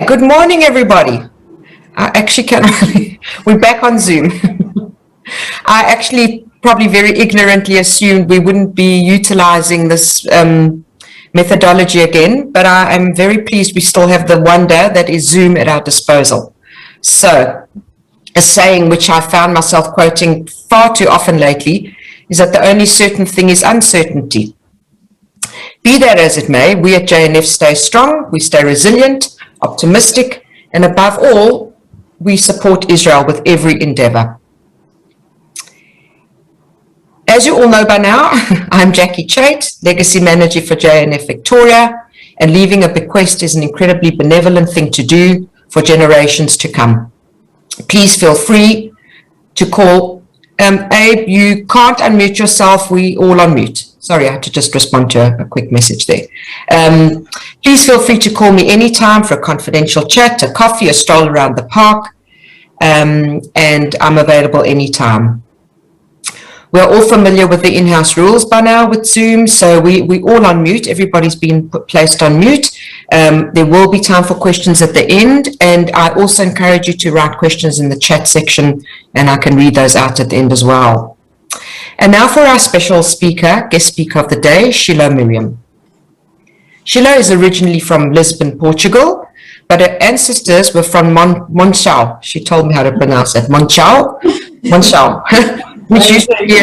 Good morning, everybody. I actually we're back on Zoom. I actually probably very ignorantly assumed we wouldn't be utilizing this methodology again, but I am very pleased we still have the wonder that is Zoom at our disposal. So, a saying which I found myself quoting far too often lately is that the only certain thing is uncertainty. Be that as it may, we at JNF stay strong, we stay resilient, optimistic, and above all, we support Israel with every endeavor. As you all know by now, I'm Jackie Chait, Legacy Manager for JNF Victoria, and leaving a bequest is an incredibly benevolent thing to do for generations to come. Please feel free to call. Abe, you can't unmute yourself, we all on mute. Sorry, I had to just respond to a quick message there. Please feel free to call me anytime for a confidential chat, a coffee, a stroll around the park, and I'm available anytime. We're all familiar with the in-house rules by now with Zoom, so we all on mute. Everybody's been placed on mute. There will be time for questions at the end, and I also encourage you to write questions in the chat section, and I can read those out at the end as well. And now for our special speaker, guest speaker of the day, Shiloh Miriam. Shiloh is originally from Lisbon, Portugal, but her ancestors were from Monchau. She told me how to pronounce that. Monchau, which used to be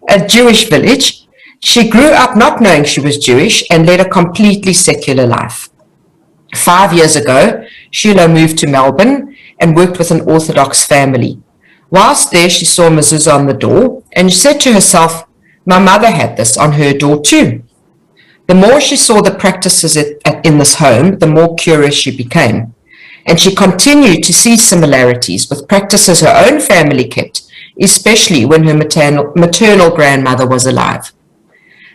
a Jewish village. She grew up not knowing she was Jewish and led a completely secular life. 5 years ago, Shiloh moved to Melbourne and worked with an Orthodox family. Whilst there, she saw a mezuzah on the door and she said to herself, my mother had this on her door too. The more she saw the practices in this home, the more curious she became. And she continued to see similarities with practices her own family kept, especially when her maternal grandmother was alive.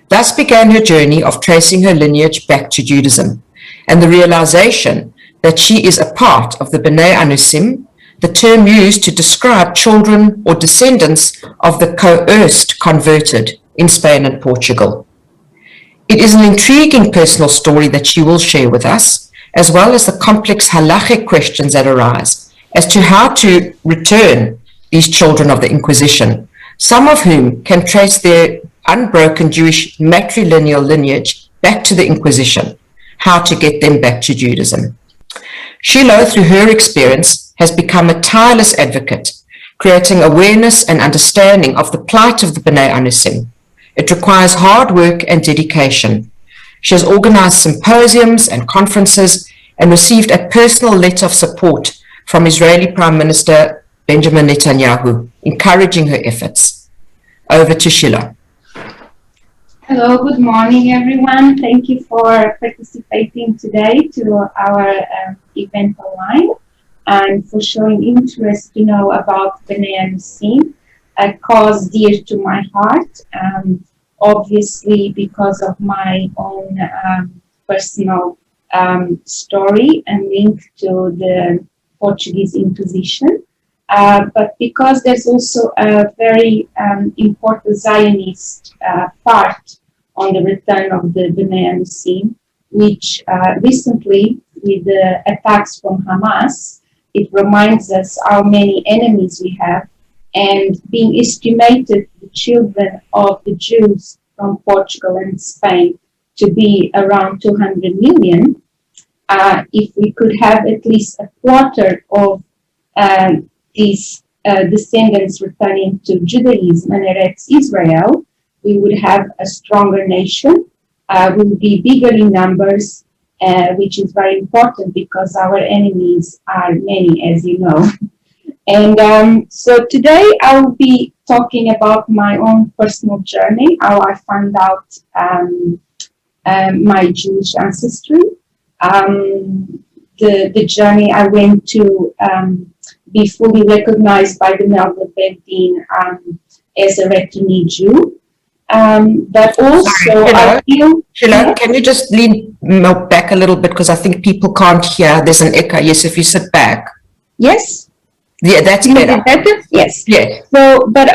Thus began her journey of tracing her lineage back to Judaism and the realization that she is a part of the Bnei Anusim, the term used to describe children or descendants of the coerced converted in Spain and Portugal. It is an intriguing personal story that she will share with us, as well as the complex halachic questions that arise as to how to return these children of the Inquisition, some of whom can trace their unbroken Jewish matrilineal lineage back to the Inquisition, how to get them back to Judaism. Shiloh, through her experience, has become a tireless advocate, creating awareness and understanding of the plight of the Bnei Anusim. It requires hard work and dedication. She has organized symposiums and conferences and received a personal letter of support from Israeli Prime Minister Benjamin Netanyahu, encouraging her efforts. Over to Shiloh. Hello, good morning, everyone. Thank you for participating today to our event online and for showing interest, about Bnei Anusim, a cause dear to my heart, obviously because of my own personal story and link to the Portuguese Inquisition. But because there's also a very important Zionist part on the return of the Bnei Anusim, which recently, with the attacks from Hamas, it reminds us how many enemies we have, and being estimated the children of the Jews from Portugal and Spain to be around 200 million, if we could have at least a quarter of these descendants returning to Judaism and Eretz Israel, we would have a stronger nation. We would be bigger in numbers, which is very important because our enemies are many, as you know. And so today I will be talking about my own personal journey, how I found out my Jewish ancestry, the journey I went to be fully recognized by the Melbourne Beit Din as a refugee Jew. But also, Shiloh, can you just lean back a little bit because I think people can't hear. There's an echo. Yes, if you sit back. Yes. Yeah, that's better. Yes. Yes. So, but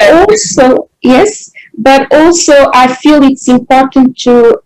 also, I feel it's important to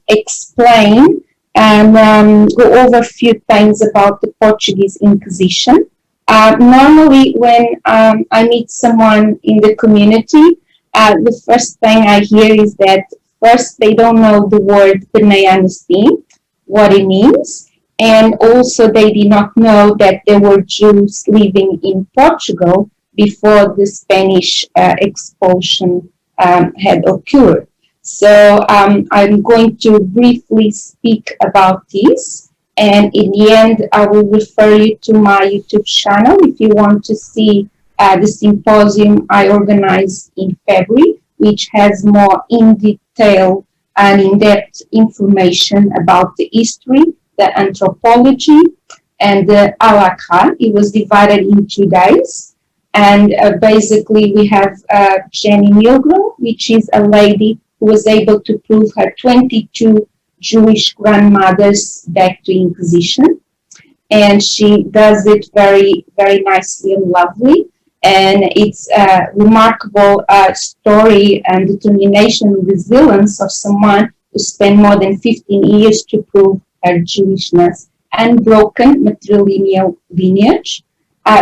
explain and go over a few things about the Portuguese Inquisition. Normally, when I meet someone in the community, the first thing I hear is that first they don't know the word Bnei Anusim, what it means, and also they did not know that there were Jews living in Portugal before the Spanish expulsion had occurred. So I'm going to briefly speak about this, and in the end I will refer you to my YouTube channel if you want to see the symposium I organized in February, which has more in detail and in-depth information about the history, the anthropology, and the halakha. It was divided in 2 days. And basically we have Jenny Milgram, which is a lady who was able to prove her 22 Jewish grandmothers back to Inquisition. And she does it very, very nicely and lovely. And it's a remarkable story and determination and resilience of someone who spent more than 15 years to prove her Jewishness and broken matrilineal lineage.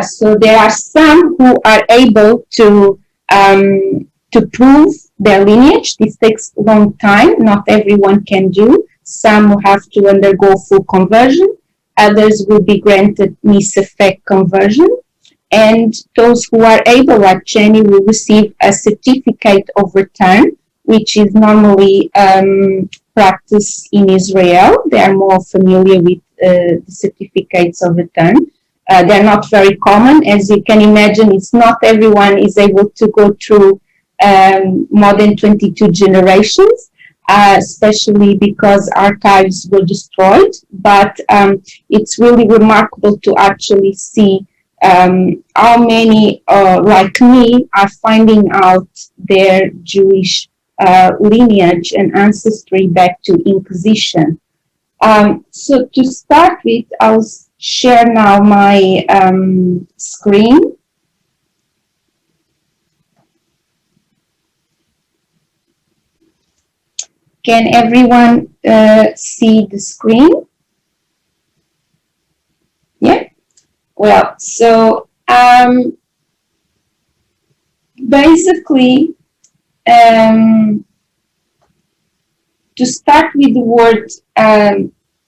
So there are some who are able to prove their lineage. This takes a long time. Not everyone can do. Some will have to undergo full conversion. Others will be granted miseffect conversion. And those who are able, like Jenny, will receive a certificate of return, which is normally practiced in Israel. They are more familiar with the certificates of return. They're not very common. As you can imagine, it's not everyone is able to go through more than 22 generations, especially because archives were destroyed. But it's really remarkable to actually see how many, like me, are finding out their Jewish lineage and ancestry back to Inquisition. So to start with, I'll share now my screen. Can everyone see the screen? Yeah? Well, so basically, to start with the word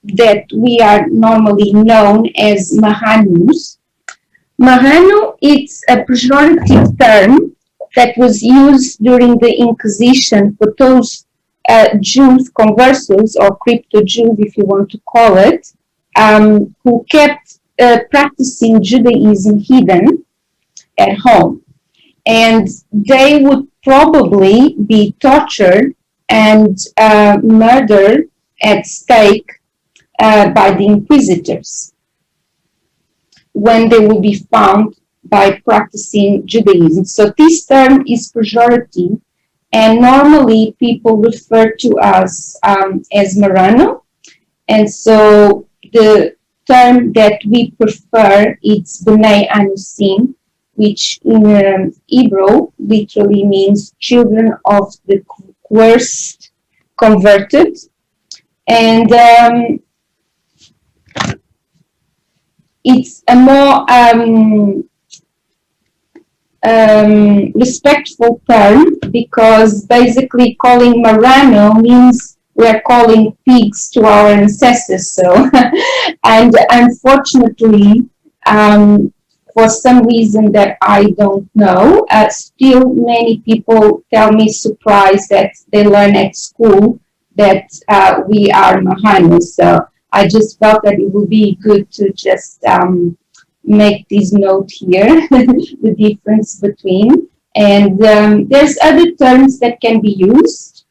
that we are normally known as Mahanus. Mahanu, it's a pejorative term that was used during the Inquisition for those Jews, conversos, or crypto-Jews, if you want to call it, who kept practicing Judaism hidden at home. And they would probably be tortured and murdered at stake by the inquisitors when they will be found by practicing Judaism. So this term is pejorative, and normally people refer to us as Marrano. And so the term that we prefer is Bnei Anusim, which in Hebrew literally means children of the coerced, converted. And it's a more respectful term, because basically calling Marrano means we're calling pigs to our ancestors. So, and unfortunately, for some reason that I don't know, still many people tell me surprised that they learn at school that we are Mahanos. So I just felt that it would be good to just make this note here, the difference between. And there's other terms that can be used,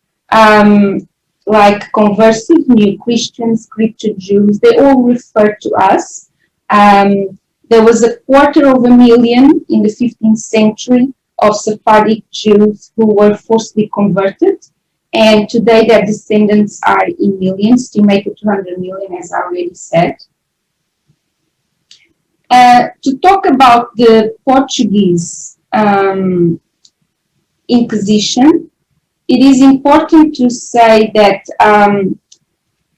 like conversive, new Christians, crypto Jews. They all refer to us. There was 250,000 in the 15th century of Sephardic Jews who were forcibly converted. And today their descendants are in millions, estimated 200 million, as I already said. To talk about the Portuguese Inquisition, it is important to say that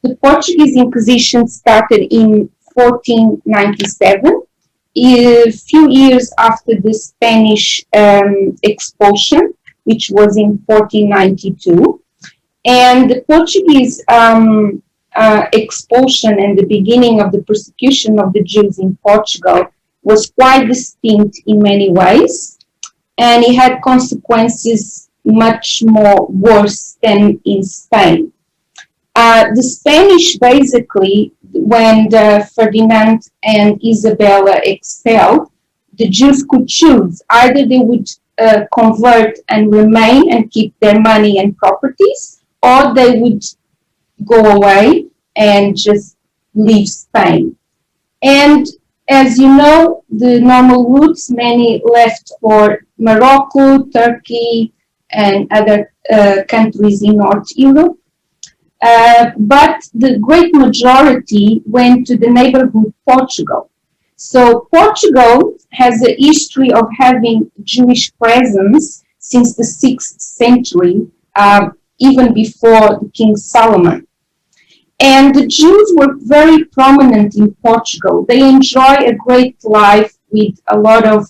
The Portuguese Inquisition started in 1497, a few years after the Spanish expulsion, which was in 1492. And the Portuguese expulsion and the beginning of the persecution of the Jews in Portugal was quite distinct in many ways, and it had consequences much more worse than in Spain. The Spanish basically, when Ferdinand and Isabella expelled, the Jews could choose. Either they would convert and remain and keep their money and properties, or they would go away and just leave Spain. And as you know, the normal routes, many left for Morocco, Turkey, and other countries in North Europe. But the great majority went to the neighborhood Portugal. So Portugal has a history of having Jewish presence since the 6th century, even before King Solomon. And the Jews were very prominent in Portugal. They enjoy a great life with a lot of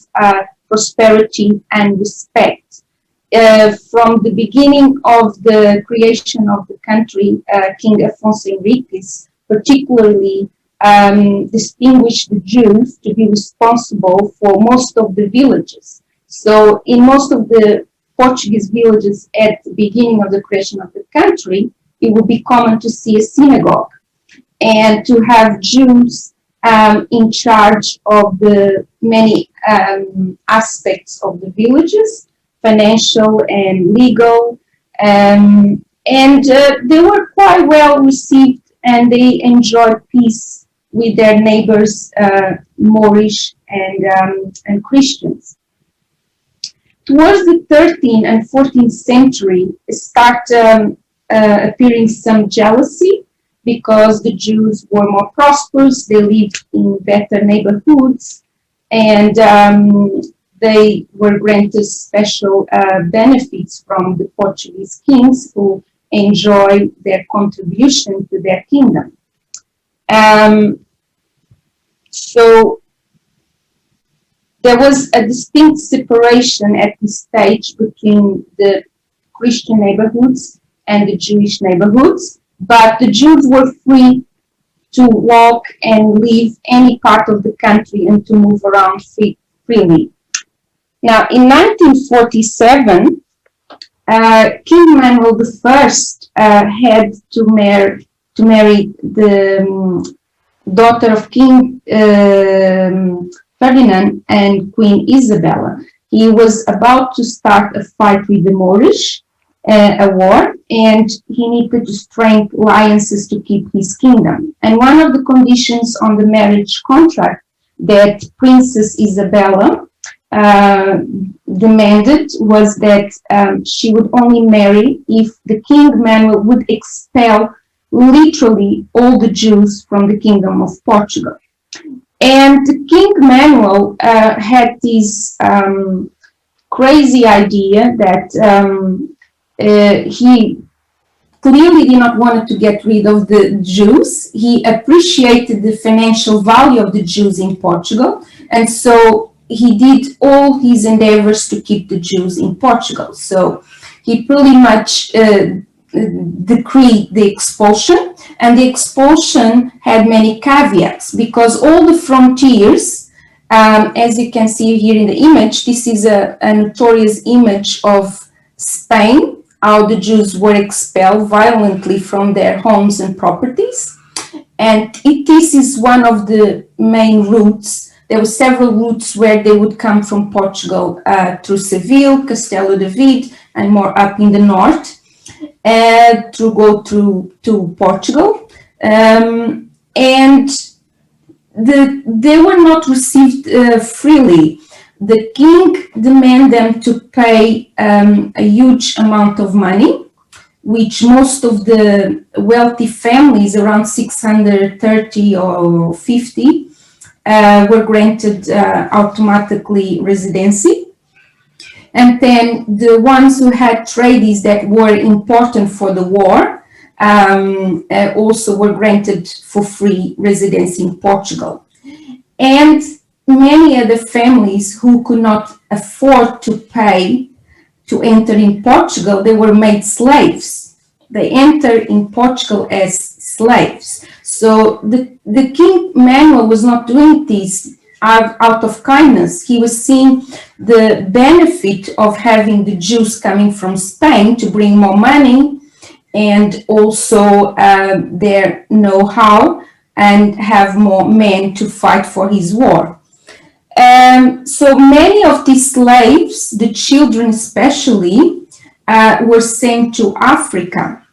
prosperity and respect. From the beginning of the creation of the country, King Afonso Henriques particularly distinguished the Jews to be responsible for most of the villages. So in most of the Portuguese villages at the beginning of the creation of the country, it would be common to see a synagogue and to have Jews in charge of the many aspects of the villages, financial and legal, and they were quite well received, and they enjoyed peace with their neighbors, Moorish and Christians. Towards the 13th and 14th century, start appearing some jealousy because the Jews were more prosperous, they lived in better neighborhoods, and they were granted special benefits from the Portuguese kings who enjoyed their contribution to their kingdom. So there was a distinct separation at this stage between the Christian neighborhoods and the Jewish neighborhoods, but the Jews were free to walk and leave any part of the country and to move around freely. Now, in 1947, King Manuel I had to marry the daughter of King Ferdinand and Queen Isabella. He was about to start a fight with the Moorish, a war, and he needed to strengthen alliances to keep his kingdom. And one of the conditions on the marriage contract that Princess Isabella demanded was that she would only marry if the King Manuel would expel literally all the Jews from the Kingdom of Portugal. And King Manuel had this crazy idea that he clearly did not want to get rid of the Jews. He appreciated the financial value of the Jews in Portugal, and so he did all his endeavors to keep the Jews in Portugal. So he pretty much decreed the expulsion, and the expulsion had many caveats because all the frontiers, as you can see here in the image, this is a notorious image of Spain, how the Jews were expelled violently from their homes and properties. And this is one of the main routes. There were several routes where they would come from Portugal through Seville, Castelo de Vide, and more up in the north, to go through to Portugal. And they were not received freely. The king demanded them to pay a huge amount of money, which most of the wealthy families, around 630 or 50, were granted automatically residency. And then the ones who had trades that were important for the war also were granted for free residence in Portugal. And many other families who could not afford to pay to enter in Portugal, they were made slaves. They entered in Portugal as slaves. So the King Manuel was not doing this out of kindness. He was seeing the benefit of having the Jews coming from Spain to bring more money and also their know-how and have more men to fight for his war. So many of these slaves, the children especially, were sent to Africa,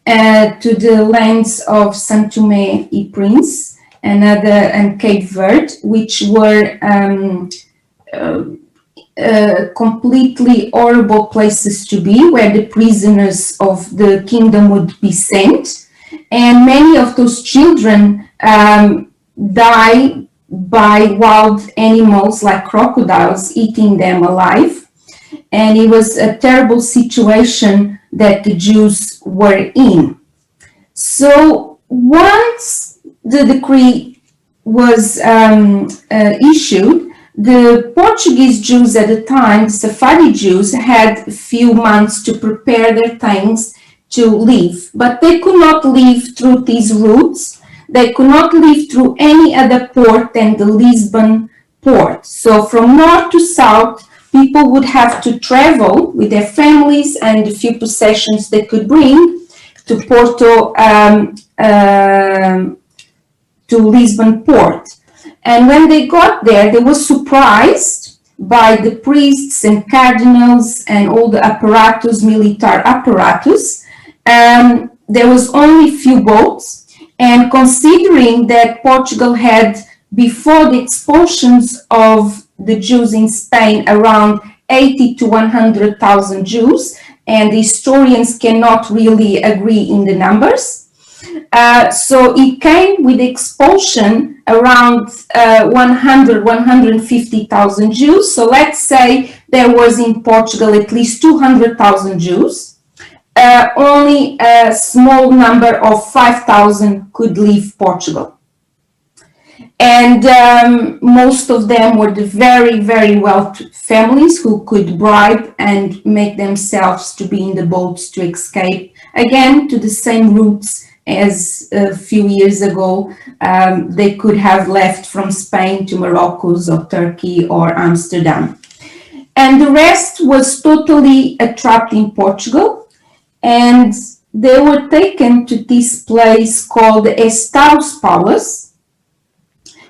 to the lands of São Tomé e Príncipe and Cape Verde, which were completely horrible places to be, where the prisoners of the kingdom would be sent. And many of those children die by wild animals like crocodiles eating them alive. And it was a terrible situation that the Jews were in. So once the decree was issued, the Portuguese Jews at the time, the Sephardi Jews, had a few months to prepare their things to leave, but they could not leave through these routes. They could not leave through any other port than the Lisbon port. So from north to south, people would have to travel with their families and the few possessions they could bring to Porto, to Lisbon port. And when they got there, they were surprised by the priests and cardinals and all the apparatus, military apparatus. There was only few boats. And considering that Portugal had, before the expulsions of the Jews in Spain, around 80 to 100,000 Jews, and the historians cannot really agree in the numbers. So it came with expulsion around 150,000 Jews. So let's say there was in Portugal at least 200,000 Jews. Only a small number of 5,000 could leave Portugal. And most of them were the very, very wealthy families who could bribe and make themselves to be in the boats to escape, again, to the same routes as a few years ago they could have left from Spain to Morocco or Turkey or Amsterdam. And the rest was totally trapped in Portugal. And they were taken to this place called the Estaus Palace,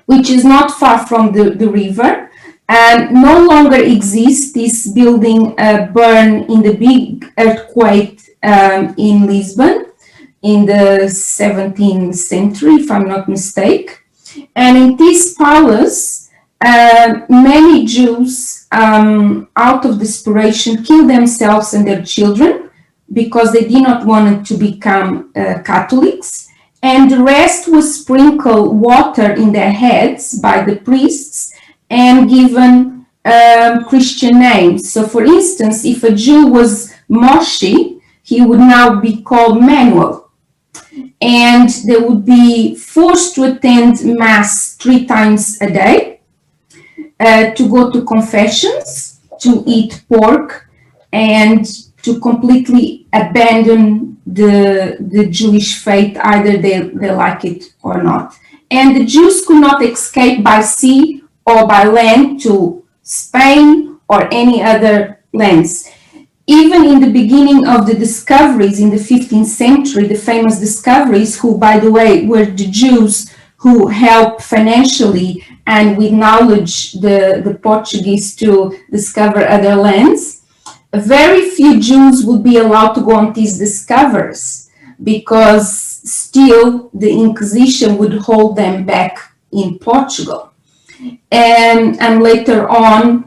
which is not far from the river, and no longer exists. This building burned in the big earthquake in Lisbon in the 17th century, if I'm not mistaken. And in this palace, many Jews, out of desperation, killed themselves and their children, because they did not want to become Catholics, and the rest was sprinkled water in their heads by the priests and given Christian names. So for instance, if a Jew was Moshe, he would now be called Manuel, and they would be forced to attend Mass 3 times a day, to go to confessions, to eat pork, and to completely abandon the Jewish faith, either they like it or not. And the Jews could not escape by sea or by land to Spain or any other lands. Even in the beginning of the discoveries in the 15th century, the famous discoveries, who, by the way, were the Jews who helped financially and with knowledge the Portuguese to discover other lands, very few Jews would be allowed to go on these discoveries, because still the Inquisition would hold them back in Portugal. And later on,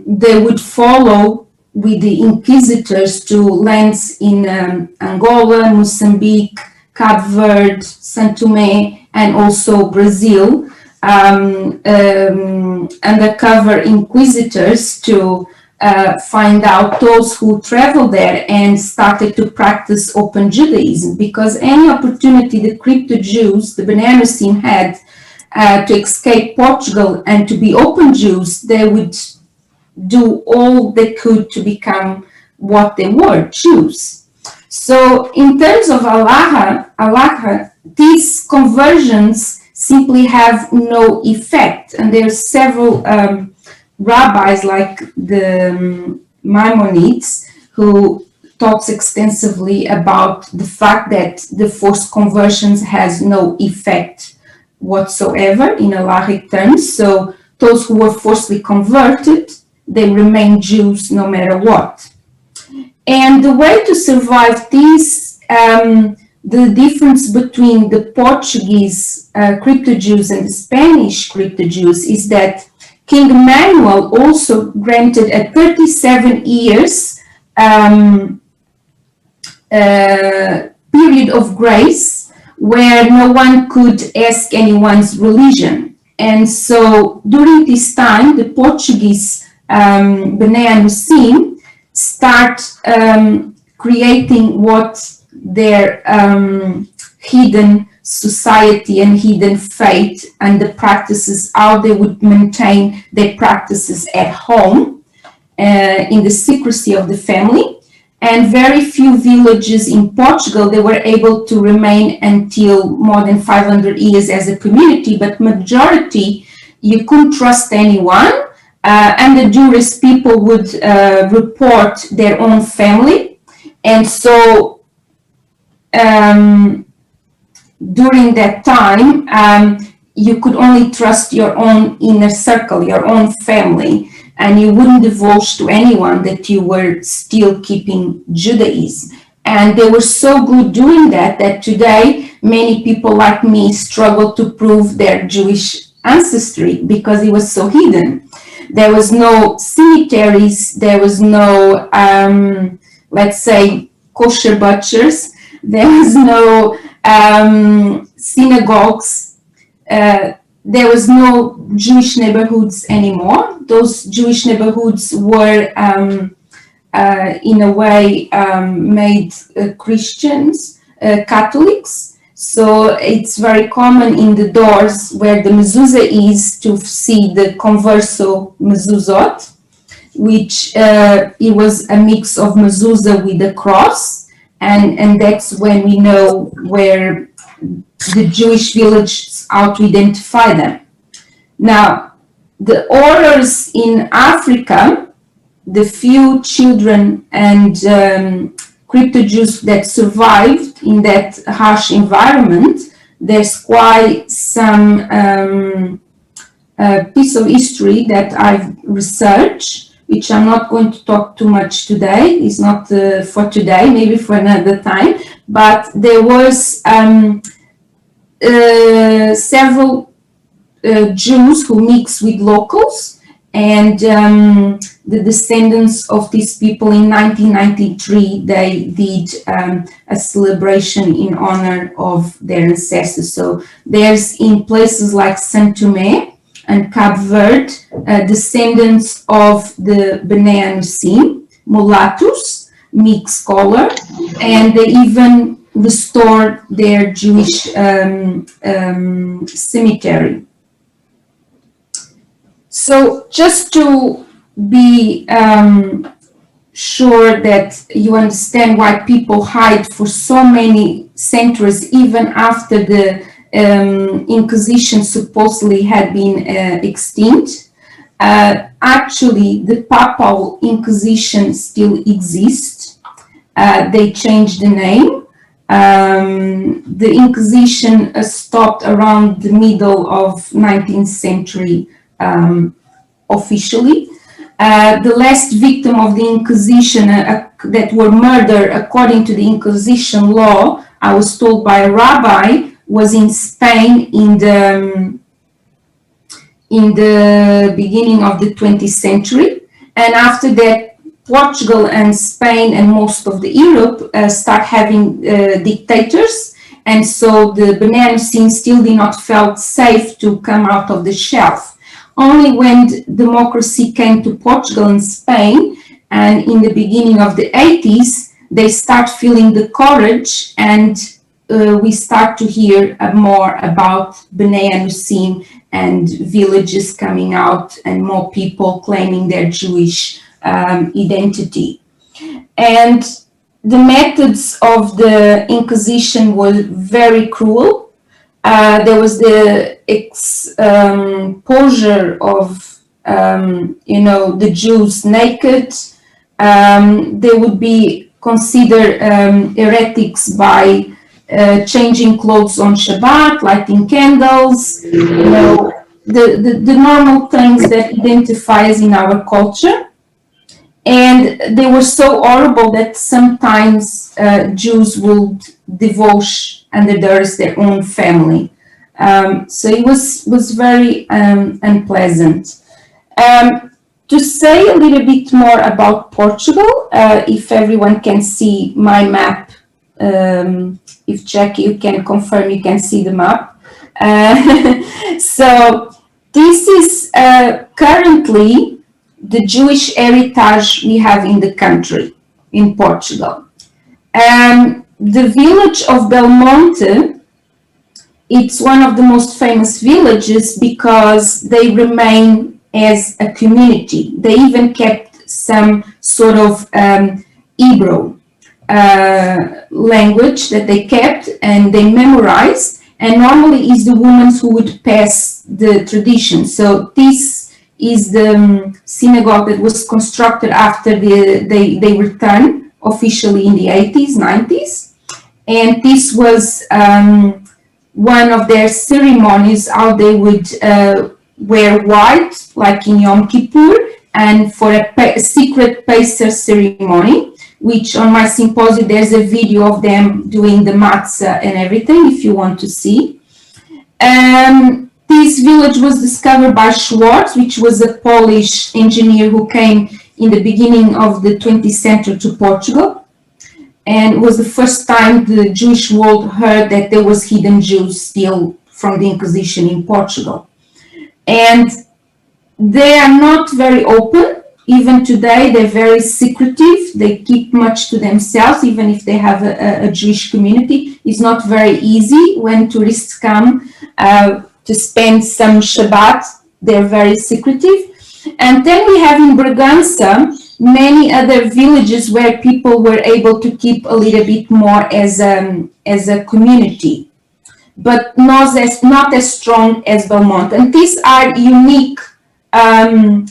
they would follow with the inquisitors to lands in Angola, Mozambique, Cape Verde, São Tomé, and also Brazil, undercover inquisitors to find out those who traveled there and started to practice open Judaism, because any opportunity the crypto Jews, the banana scene had to escape Portugal and to be open Jews, they would do all they could to become what they were, Jews. So in terms of halacha, these conversions simply have no effect, and there are several rabbis like the Maimonides who talks extensively about the fact that the forced conversions has no effect whatsoever in halachic terms. So those who were forcibly converted, they remain Jews no matter what. And the way to survive this, the difference between the Portuguese crypto Jews and the Spanish crypto Jews is that King Emmanuel also granted a 37 years period of grace where no one could ask anyone's religion. And so during this time, the Portuguese Bnei Anusim start creating what their hidden society and hidden faith and the practices, how they would maintain their practices at home in the secrecy of the family. And very few villages in Portugal, they were able to remain until more than 500 years as a community, but majority, you couldn't trust anyone, and the Jewish people would report their own family. And so during that time, you could only trust your own inner circle, your own family, and you wouldn't divulge to anyone that you were still keeping Judaism. And they were so good doing that, that today many people like me struggle to prove their Jewish ancestry because it was so hidden. There was no cemeteries, there was no, let's say, kosher butchers, there was no synagogues, there was no Jewish neighborhoods anymore. Those Jewish neighborhoods were, in a way, made Christians, Catholics. So it's very common in the doors where the mezuzah is to see the converso mezuzot, which it was a mix of mezuzah with a cross. And that's when we know where the Jewish villages, how to identify them. Now, the orders in Africa, the few children and crypto Jews that survived in that harsh environment, there's quite some piece of history that I've researched, which I'm not going to talk too much today. It's not for today, maybe for another time. But there was several Jews who mixed with locals, and the descendants of these people in 1993, they did a celebration in honor of their ancestors. So there's in places like Saint Tomé and Cape Verde, descendants of the Bnei Anusim, mulattoes, mixed color, and they even restored their Jewish cemetery. So just to be sure that you understand why people hide for so many centuries, even after the Inquisition supposedly had been extinct, actually the Papal Inquisition still exists. They changed the name. The Inquisition stopped around the middle of 19th century officially. The last victim of the Inquisition that were murdered according to the Inquisition law, I was told by a rabbi, was in Spain in the beginning of the 20th century. And after that, Portugal and Spain and most of the Europe start having dictators. And so the Bnei Anusim still did not felt safe to come out of the shelf. Only when democracy came to Portugal and Spain, and in the beginning of the 80s, they start feeling the courage, and we start to hear more about Bnei Anusim and villages coming out and more people claiming their Jewish identity. And the methods of the Inquisition were very cruel. There was the exposure of, the Jews naked. They would be considered heretics by changing clothes on Shabbat, lighting candles, the normal things that identify us in our culture. And they were so horrible that sometimes Jews would divorce under their own family. So it was very unpleasant. To say a little bit more about Portugal, if everyone can see my map, if Jackie, you can confirm you can see the map. So this is currently the Jewish heritage we have in the country, in Portugal. The village of Belmonte, it's one of the most famous villages because they remain as a community. They even kept some sort of Hebrew language that they kept and they memorized, and normally is the women who would pass the tradition. So this is the synagogue that was constructed after they returned officially in the 80s, 90s. And this was one of their ceremonies, how they would wear white, like in Yom Kippur, and for a secret Pesach ceremony, which on my symposium, there's a video of them doing the matzah and everything, if you want to see. This village was discovered by Schwartz, which was a Polish engineer who came in the beginning of the 20th century to Portugal. And it was the first time the Jewish world heard that there was hidden Jews still from the Inquisition in Portugal. And they are not very open. Even today, they're very secretive. They keep much to themselves, even if they have a Jewish community. It's not very easy when tourists come to spend some Shabbat. They're very secretive. And then we have in Bragança many other villages where people were able to keep a little bit more as a community, but not as strong as Belmonte. And these are unique in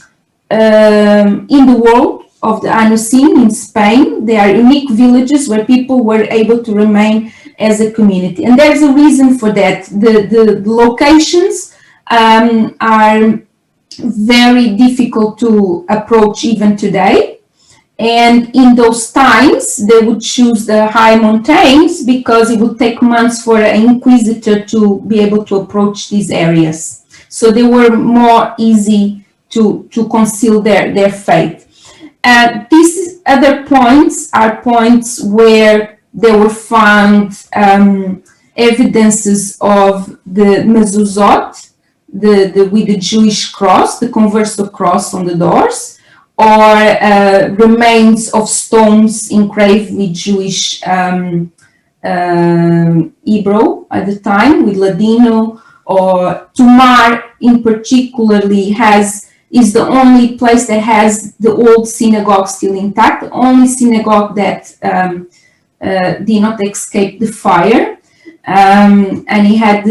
the world of the Anusim in Spain. They are unique villages where people were able to remain as a community. And there's a reason for that. The locations are very difficult to approach even today. And in those times, they would choose the high mountains because it would take months for an inquisitor to be able to approach these areas. So they were more easy to conceal their faith. These other points are points where there were found evidences of the mezuzot, with the Jewish cross, the converso cross on the doors, or remains of stones engraved with Jewish Hebrew at the time, with Ladino, or Tomar in particularly is the only place that has the old synagogue still intact, the only synagogue that did not escape the fire, and it had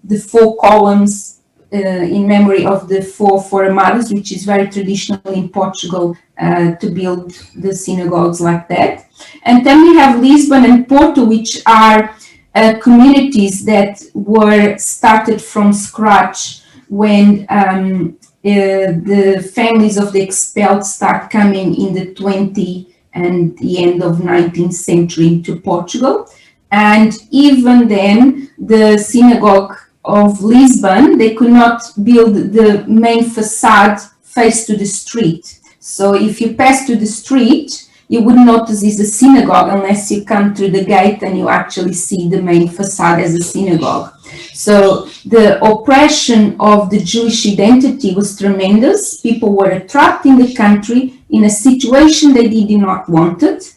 the 4 columns in memory of the 4 formadas, which is very traditional in Portugal to build the synagogues like that. And then we have Lisbon and Porto, which are communities that were started from scratch when the families of the expelled start coming in the 20th and the end of 19th century to Portugal. And even then, the synagogue of Lisbon, they could not build the main facade face to the street. So if you pass to the street, you would notice is a synagogue unless you come through the gate and you actually see the main facade as a synagogue. So the oppression of the Jewish identity was tremendous. People were trapped in the country in a situation they did not want it.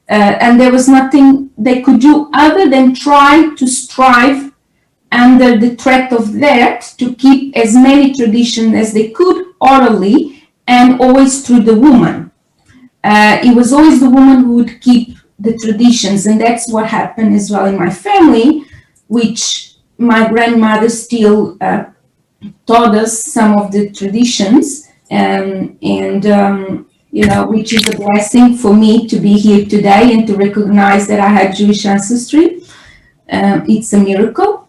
And there was nothing they could do other than try to strive under the threat of that to keep as many traditions as they could orally and always through the woman. It was always the woman who would keep the traditions, and that's what happened as well in my family, which my grandmother still taught us some of the traditions, which is a blessing for me to be here today and to recognize that I had Jewish ancestry. It's a miracle.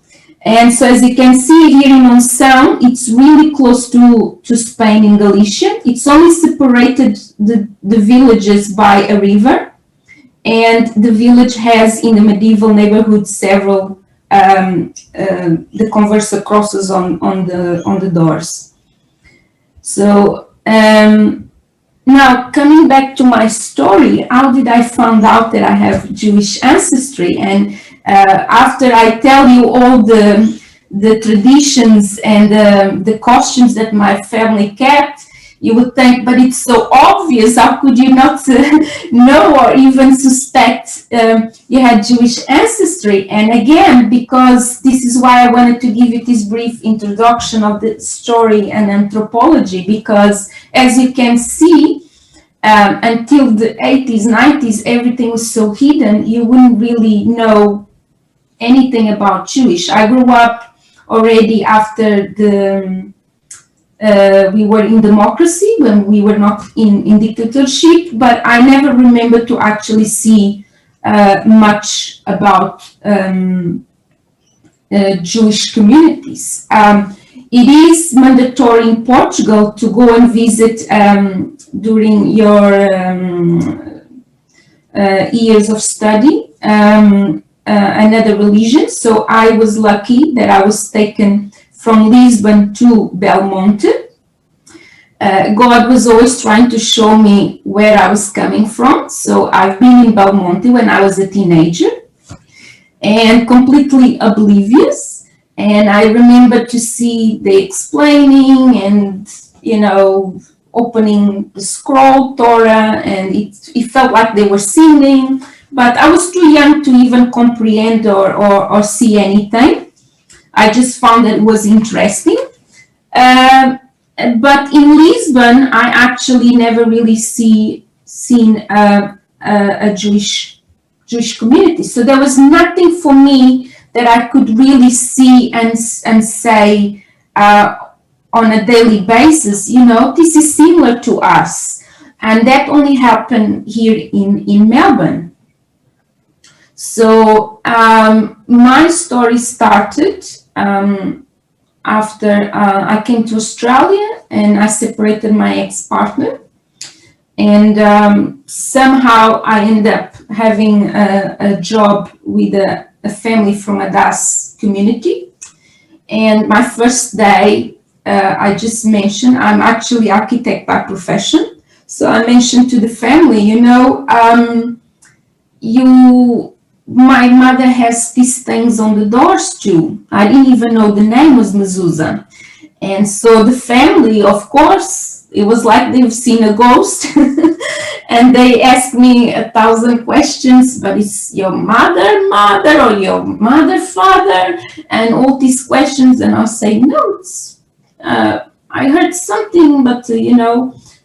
And so as you can see here in Monção, it's really close to Spain in Galicia. It's only separated the villages by a river. And the village has in the medieval neighborhood several the conversa crosses on the doors. So now coming back to my story, how did I find out that I have Jewish ancestry? And after I tell you all the traditions and the costumes that my family kept, you would think, but it's so obvious. How could you not know or even suspect you had Jewish ancestry? And again, because this is why I wanted to give you this brief introduction of the story and anthropology, because as you can see, until the 80s, 90s, everything was so hidden, you wouldn't really know anything about Jewish. I grew up already after we were in democracy, when we were not in dictatorship, but I never remember to actually see much about Jewish communities. It is mandatory in Portugal to go and visit during your years of study another religion. So I was lucky that I was taken from Lisbon to Belmonte. God was always trying to show me where I was coming from. So I've been in Belmonte when I was a teenager and completely oblivious. And I remember to see the explaining and, opening the scroll Torah, and it felt like they were singing, but I was too young to even comprehend or see anything. I just found that it was interesting. But in Lisbon, I actually never really seen a Jewish community. So there was nothing for me that I could really see and say on a daily basis, this is similar to us. And that only happened here in Melbourne. So my story started after I came to Australia and I separated my ex-partner. And somehow I ended up having a job with a family from a DAS community. And my first day, I just mentioned, I'm actually architect by profession. So I mentioned to the family, my mother has these things on the doors too. I didn't even know the name was mezuzah. And so the family, of course, it was like they've seen a ghost. And they asked me 1,000 questions, but it's your mother, or your mother, father, and all these questions. And I'll say, no, it's, I heard something, but,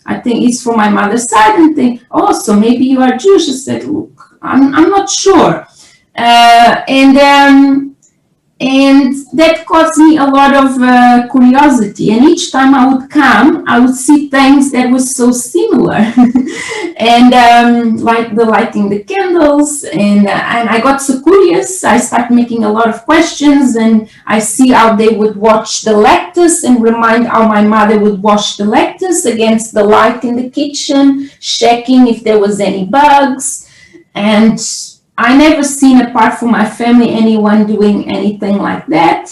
I think it's from my mother's side, and think, oh, so maybe you are Jewish. I said, look, I'm not sure. And that caused me a lot of curiosity. And each time I would come, I would see things that were so similar. And like the lighting the candles. And I got so curious. I started making a lot of questions. And I see how they would watch the lettuce and remind how my mother would wash the lettuce against the light in the kitchen, checking if there was any bugs. And I never seen, apart from my family, anyone doing anything like that.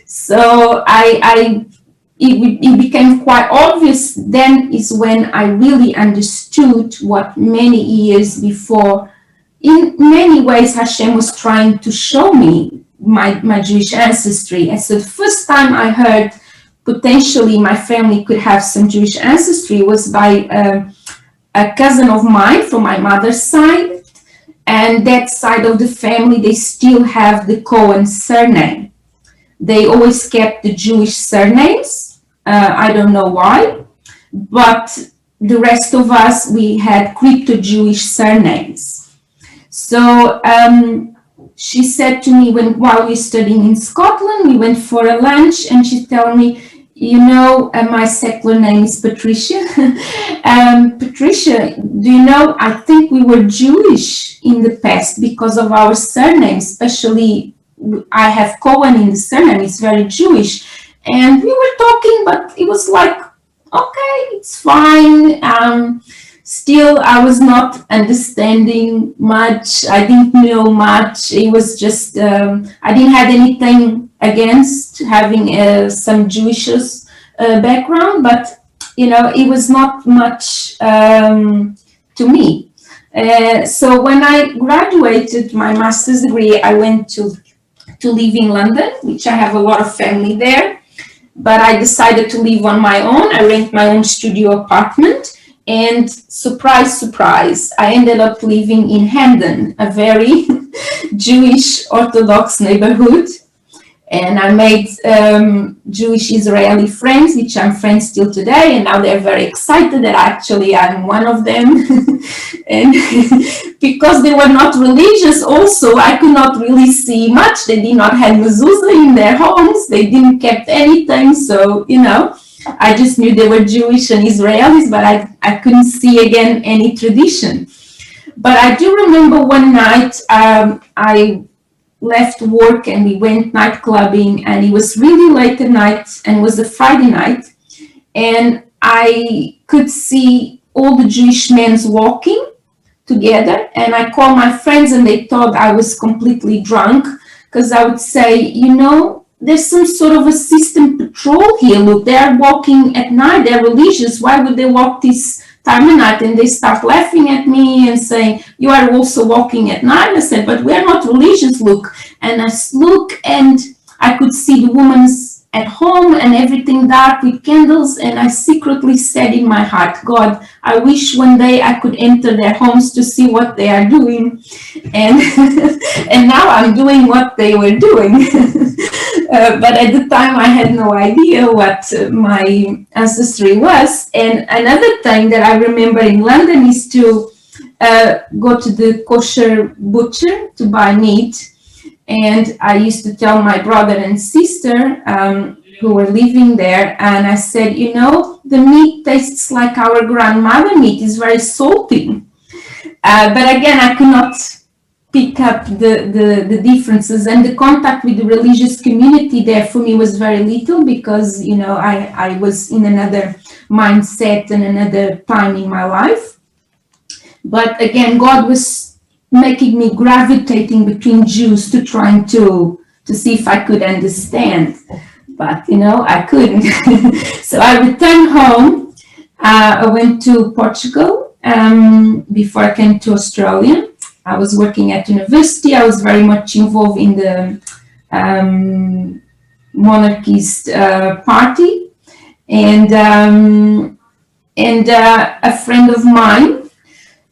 So it became quite obvious. Then is when I really understood understood what many years before, in many ways, Hashem was trying to show me my Jewish ancestry. And so the first time I heard potentially my family could have some Jewish ancestry was by a cousin of mine from my mother's side. And that side of the family, they still have the Cohen surname. They always kept the Jewish surnames. I don't know why, but the rest of us, we had crypto-Jewish surnames. So she said to me while we were studying in Scotland, we went for a lunch, and she told me, you know, my secular name is Patricia. Patricia, do you know, I think we were Jewish in the past because of our surname, especially I have Cohen in the surname, it's very Jewish. And we were talking, but it was like, okay, it's fine. Still, I was not understanding much. I didn't know much. It was just, I didn't have anything against having some Jewish background, but, you know, it was not much to me. So when I graduated my master's degree, I went to live in London, which I have a lot of family there. But I decided to live on my own. I rent my own studio apartment. And surprise, surprise, I ended up living in Hamden, a very Jewish Orthodox neighborhood. And I made Jewish Israeli friends, which I'm friends still today. And now they're very excited that actually I'm one of them. And because they were not religious also, I could not really see much. They did not have mezuzah in their homes. They didn't kept anything. So, you know, I just knew they were Jewish and Israelis, but I couldn't see again any tradition. But I do remember one night I left work and we went night clubbing, and it was really late at night and it was a Friday night, and I could see all the Jewish men walking together, and I called my friends and they thought I was completely drunk because I would say, you know, there's some sort of a system patrol here. Look, they're walking at night, they're religious. Why would they walk this time of night? And they start laughing at me and saying, you are also walking at night. I said, but we're not religious, look. And I look and I could see the woman's at home and everything dark with candles. And I secretly said in my heart, God, I wish one day I could enter their homes to see what they are doing. And, and now I'm doing what they were doing. But at the time, I had no idea what my ancestry was. And another thing that I remember in London is to go to the kosher butcher to buy meat. And I used to tell my brother and sister who were living there, and I said, you know, the meat tastes like our grandmother meat. It's very salty. But again, I could not pick up the differences, and the contact with the religious community there for me was very little because, you know, I was in another mindset and another time in my life. But again, God was making me gravitating between Jews to trying to see if I could understand. But, you know, I couldn't. So I returned home. I went to Portugal before I came to Australia. I was working at university. I was very much involved in the monarchist party. And a friend of mine,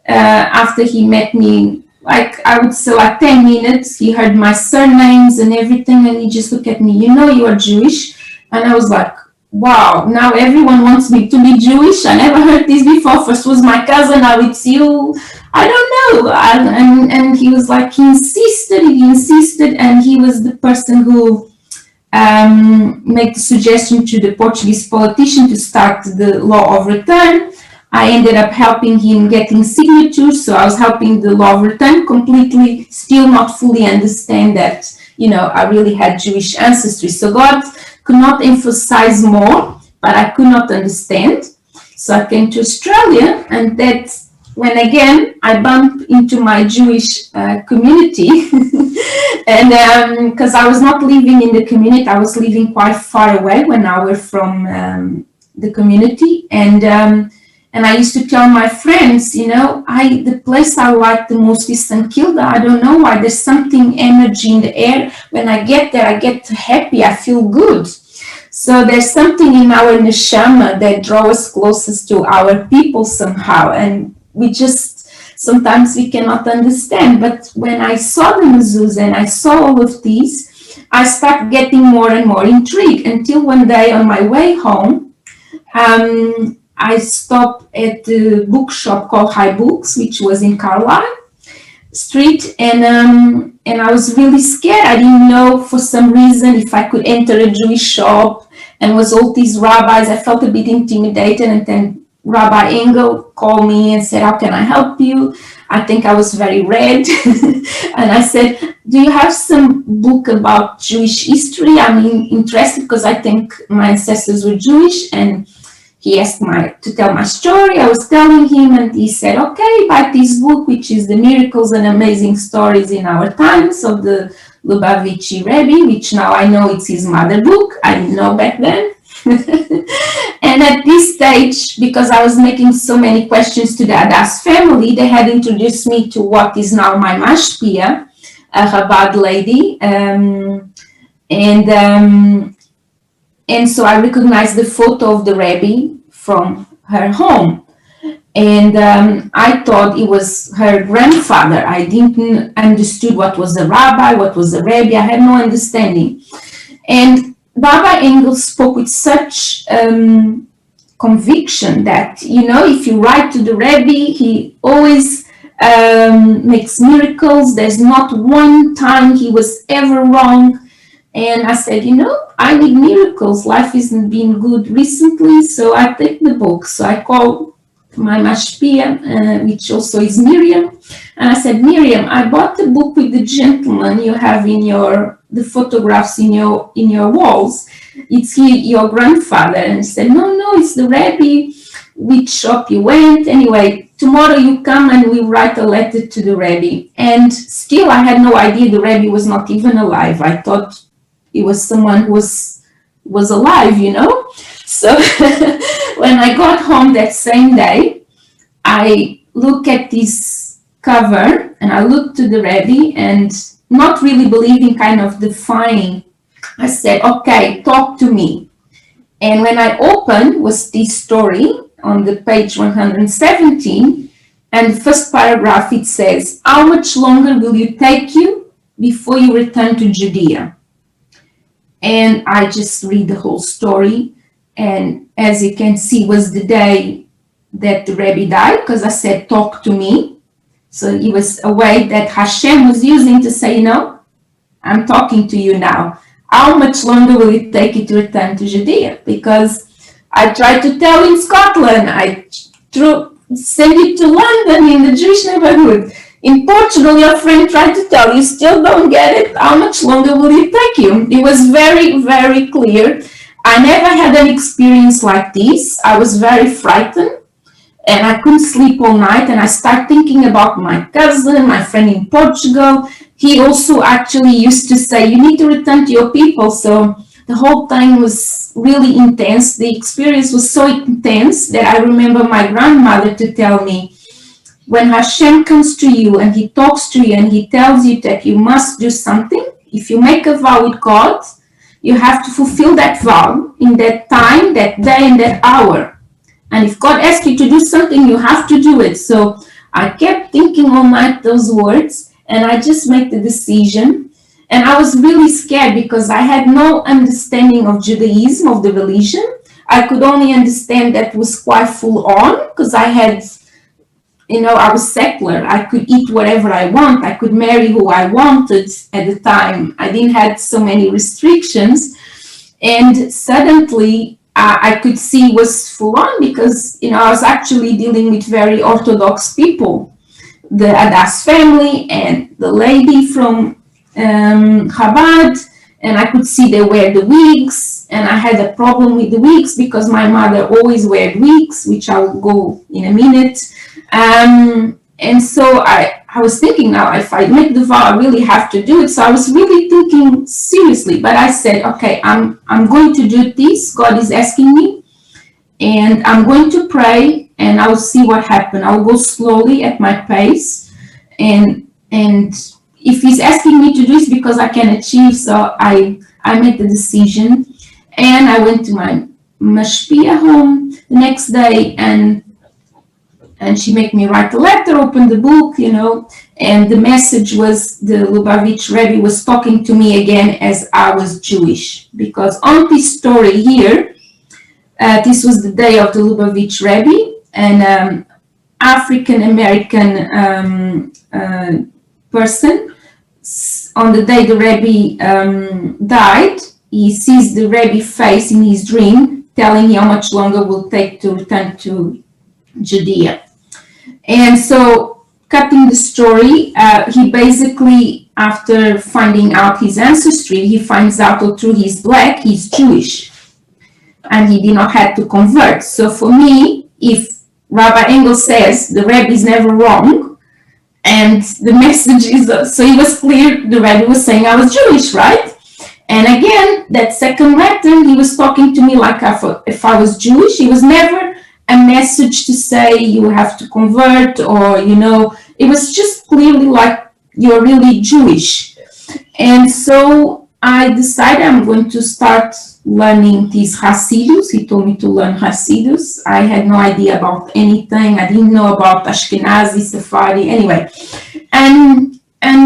after he met me, like I would say like 10 minutes, he heard my surnames and everything, and he just looked at me, you know, you are Jewish. And I was like, wow, now everyone wants me to be Jewish. I never heard this before. First was my cousin, now it's you. I don't know. And he was like, he insisted, and he was the person who made the suggestion to the Portuguese politician to start the law of return. I ended up helping him getting signatures, so I was helping the law of return completely, still not fully understand that, you know, I really had Jewish ancestry. So God could not emphasize more, but I could not understand. So I came to Australia, and that's when again I bumped into my Jewish community. And because I was not living in the community, I was living quite far away when I was from the community. And And I used to tell my friends, the place I like the most is St. Kilda. I don't know why. There's something energy in the air. When I get there, I get happy. I feel good. So there's something in our neshama that draws us closest to our people somehow. And sometimes we cannot understand. But when I saw the mezuzah and I saw all of these, I started getting more and more intrigued until one day on my way home, I stopped at the bookshop called High Books, which was in Carlisle Street, and I was really scared. I didn't know for some reason if I could enter a Jewish shop, and was all these rabbis. I felt a bit intimidated, and then Rabbi Engel called me and said, "How can I help you?" I think I was very red, and I said, "Do you have some book about Jewish history? I'm interested because I think my ancestors were Jewish." And he asked to tell my story. I was telling him, and he said, "Okay, buy this book, which is the Miracles and Amazing Stories in Our Times of the Lubavitchi Rebbe," which now I know it's his mother book. I didn't know back then. And at this stage, because I was making so many questions to the Adas family, they had introduced me to what is now my mashpia, a Chabad lady, and so I recognized the photo of the Rebbe from her home. And I thought it was her grandfather. I didn't understood what was a rabbi, what was a Rebbe. I had no understanding. And Baba Engel spoke with such conviction that, if you write to the Rebbe, he always makes miracles. There's not one time he was ever wrong. And I said, I need miracles. Life isn't been good recently, so I take the book. So I called my mashpia, which also is Miriam, and I said, "Miriam, I bought the book with the gentleman you have in the photographs in your walls. It's your grandfather." And he said, no, it's the Rebbe. Which shop you went? Anyway, tomorrow you come and we write a letter to the Rebbe. And still I had no idea the Rebbe was not even alive. I thought it was someone who was alive, So when I got home that same day, I looked at this cover and I looked to the Rebbe, and not really believing, kind of defying, I said, "Okay, talk to me." And when I opened was this story on the page 117, and the first paragraph, it says, "How much longer will you take you before you return to Judea?" And I just read the whole story. And as you can see, was the day that the Rebbe died, because I said, "Talk to me." So it was a way that Hashem was using to say, I'm talking to you now. How much longer will it take you to return to Judea? Because I tried to tell in Scotland, I send you to London in the Jewish neighborhood. In Portugal, your friend tried to tell you, still don't get it. How much longer will it take you? It was very, very clear. I never had an experience like this. I was very frightened and I couldn't sleep all night. And I started thinking about my cousin, my friend in Portugal. He also actually used to say, "You need to return to your people." So the whole time was really intense. The experience was so intense that I remember my grandmother to tell me, when Hashem comes to you and he talks to you and he tells you that you must do something, if you make a vow with God, you have to fulfill that vow in that time, that day, and that hour. And if God asks you to do something, you have to do it. So I kept thinking all night those words, and I just made the decision. And I was really scared because I had no understanding of Judaism, of the religion. I could only understand that was quite full on because I had, I was secular. I could eat whatever I want. I could marry who I wanted at the time. I didn't have so many restrictions. And suddenly I could see it was full on because, I was actually dealing with very Orthodox people. The Adas family and the lady from Chabad, and I could see they wear the wigs, and I had a problem with the wigs because my mother always wore wigs, which I'll go in a minute. And so I was thinking, now if I make the vow, I really have to do it. So I was really thinking seriously, but I said, okay, I'm going to do this. God is asking me, and I'm going to pray, and I'll see what happens. I'll go slowly at my pace, and if he's asking me to do it because I can achieve, so I made the decision, and I went to my mashpia home the next day, and she made me write a letter, open the book, and the message was the Lubavitch Rebbe was talking to me again as I was Jewish, because on this story here, this was the day of the Lubavitch Rebbe, and African-American person. On the day the Rebbe died, he sees the Rebbe face in his dream, telling him how much longer it will take to return to Judea. And so, cutting the story, he basically, after finding out his ancestry, he finds out that through he's black, he's Jewish, and he did not have to convert. So for me, if Rabbi Engel says the Rebbe is never wrong, and the message is, so it was clear the Rebbe was saying I was Jewish, right? And again, that second letter, he was talking to me like if I was Jewish. It was never a message to say you have to convert, or, it was just clearly like you're really Jewish. And so I decided I'm going to start learning these Hasidus. He told me to learn Hasidus. I had no idea about anything. I didn't know about Ashkenazi, Sephardi, anyway. And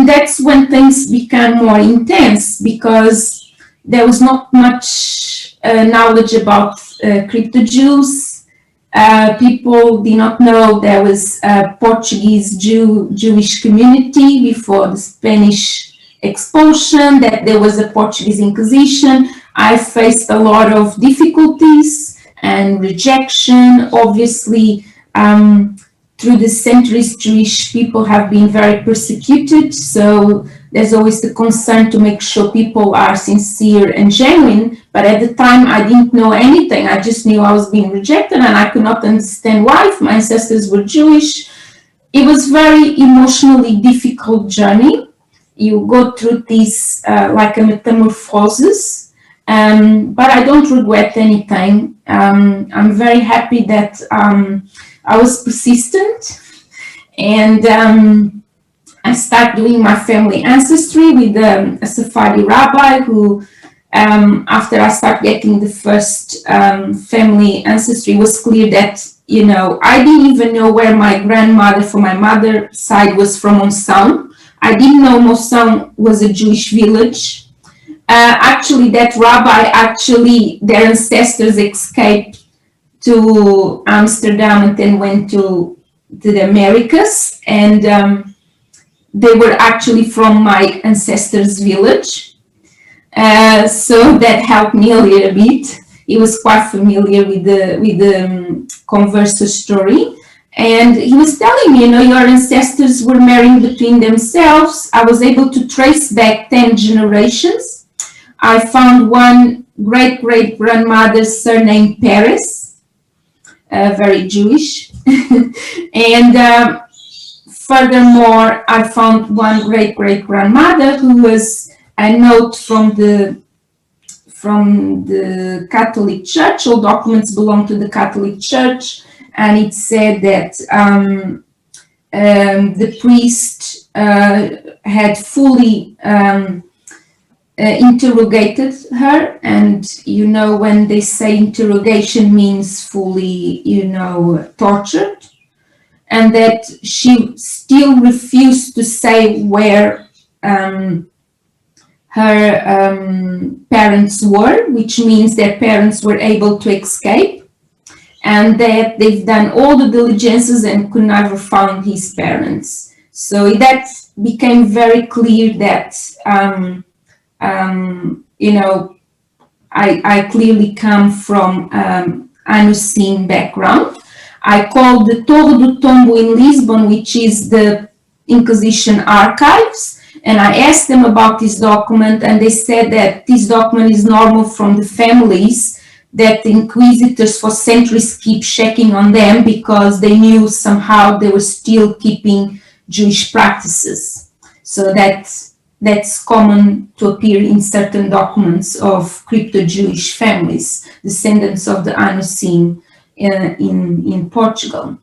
that's when things became more intense, because there was not much knowledge about crypto Jews. People did not know there was a Portuguese Jewish community before the Spanish expulsion, that there was a Portuguese Inquisition. I faced a lot of difficulties and rejection. Obviously, through the centuries, Jewish people have been very persecuted. So there's always the concern to make sure people are sincere and genuine. But at the time, I didn't know anything. I just knew I was being rejected, and I could not understand why, if my ancestors were Jewish. It was very emotionally difficult journey. You go through this like a metamorphosis, but I don't regret anything. I'm very happy that I was persistent, and I started doing my family ancestry with a Sephardi rabbi who, after I started getting the first family ancestry, it was clear that, I didn't even know where my grandmother from my mother's side was from Monsang. I didn't know Monsang was a Jewish village. Actually, that rabbi, their ancestors escaped to Amsterdam and then went to the Americas, and they were actually from my ancestors' village. So that helped me a little bit. He was quite familiar with the converso story. And he was telling me, your ancestors were marrying between themselves. I was able to trace back 10 generations. I found one great-great-grandmother's surname Perez, very Jewish. And furthermore, I found one great-great-grandmother who was a note from the Catholic Church. All documents belong to the Catholic Church. And it said that the priest had fully interrogated her. And, when they say interrogation means fully, tortured. And that she still refused to say where her parents were, which means their parents were able to escape. And that they've done all the diligences and could never find his parents. So that became very clear that, I clearly come from Anusim background. I called the Torre do Tombo in Lisbon, which is the Inquisition archives, and I asked them about this document, and they said that this document is normal from the families, that the inquisitors for centuries keep checking on them because they knew somehow they were still keeping Jewish practices. So that's common to appear in certain documents of crypto-Jewish families, descendants of the Anusim. in Portugal.